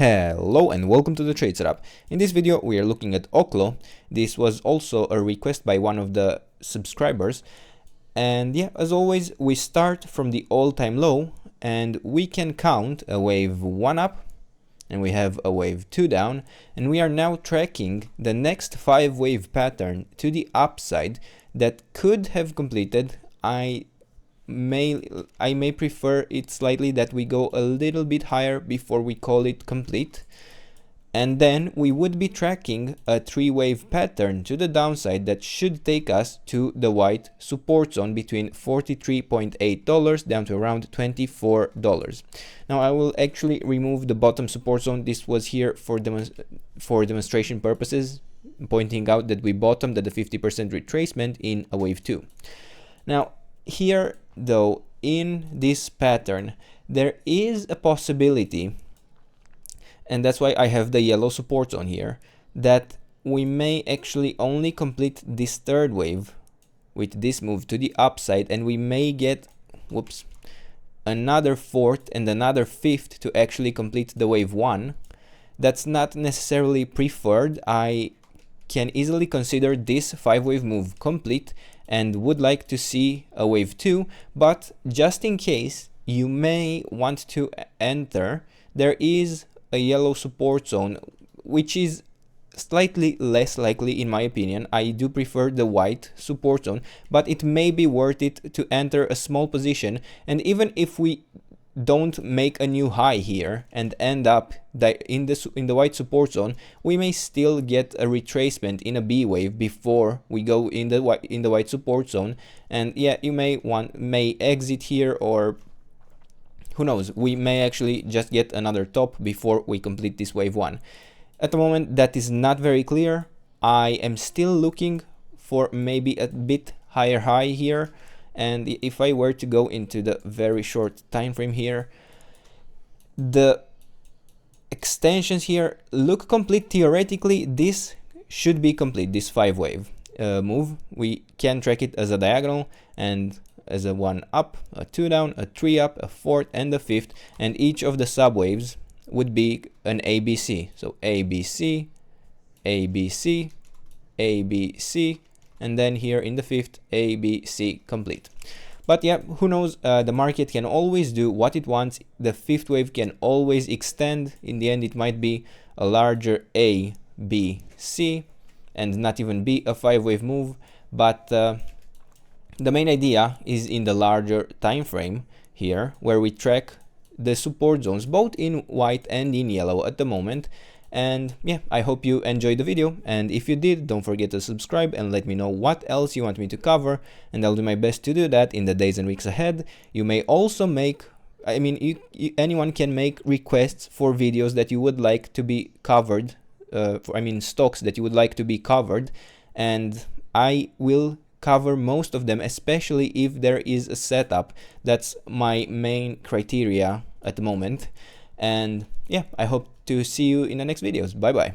Hello and welcome to the Trade Setup. In this video we are looking at OKLO. This was also a request by one of the subscribers, and yeah, as always we start from the all-time low and we can count a wave 1 up and we have a wave 2 down, and we are now tracking the next 5 wave pattern to the upside that could have completed. I may prefer it slightly that we go a little bit higher before we call it complete, and then we would be tracking a 3 wave pattern to the downside that should take us to the white support zone between $43.8 down to around $24. Now I will actually remove the bottom support zone. This was here for demonstration purposes, pointing out that we bottomed at the 50% retracement in a wave 2. Now here though, in this pattern there is a possibility, and that's why I have the yellow support zone here, that we may actually only complete this 3rd wave with this move to the upside, and we may get another 4th and another 5th to actually complete the wave 1. That's not necessarily preferred. I can easily consider this 5 wave move complete and would like to see a wave 2, but just in case you may want to enter, there is a yellow support zone which is slightly less likely in my opinion. I do prefer the white support zone, but it may be worth it to enter a small position, and even if we don't make a new high here and end up in the white support zone, we may still get a retracement in a B wave before we go in the white support zone. And yeah, you may exit here, or who knows, we may actually just get another top before we complete this wave 1. At the moment that is not very clear. I am still looking for maybe a bit higher high here. And if I were to go into the very short time frame here, the extensions here look complete theoretically. This should be complete, this 5 wave move. We can track it as a diagonal and as a 1 up, a 2 down, a 3 up, a 4th and a 5th, and each of the sub waves would be an ABC. So ABC, ABC, ABC, and then here in the 5th, A, B, C, complete. But yeah, who knows, the market can always do what it wants. The 5th wave can always extend. In the end, it might be a larger A, B, C, and not even be a 5 wave move. But the main idea is in the larger time frame here, where we track the support zones both in white and in yellow at the moment. And yeah, I hope you enjoyed the video, and if you did, don't forget to subscribe and let me know what else you want me to cover, and I'll do my best to do that in the days and weeks ahead. You may also make, anyone can make requests for videos that you would like to be covered, stocks that you would like to be covered, and I will cover most of them, especially if there is a setup. That's my main criteria at the moment. And yeah, I hope to see you in the next videos. Bye bye.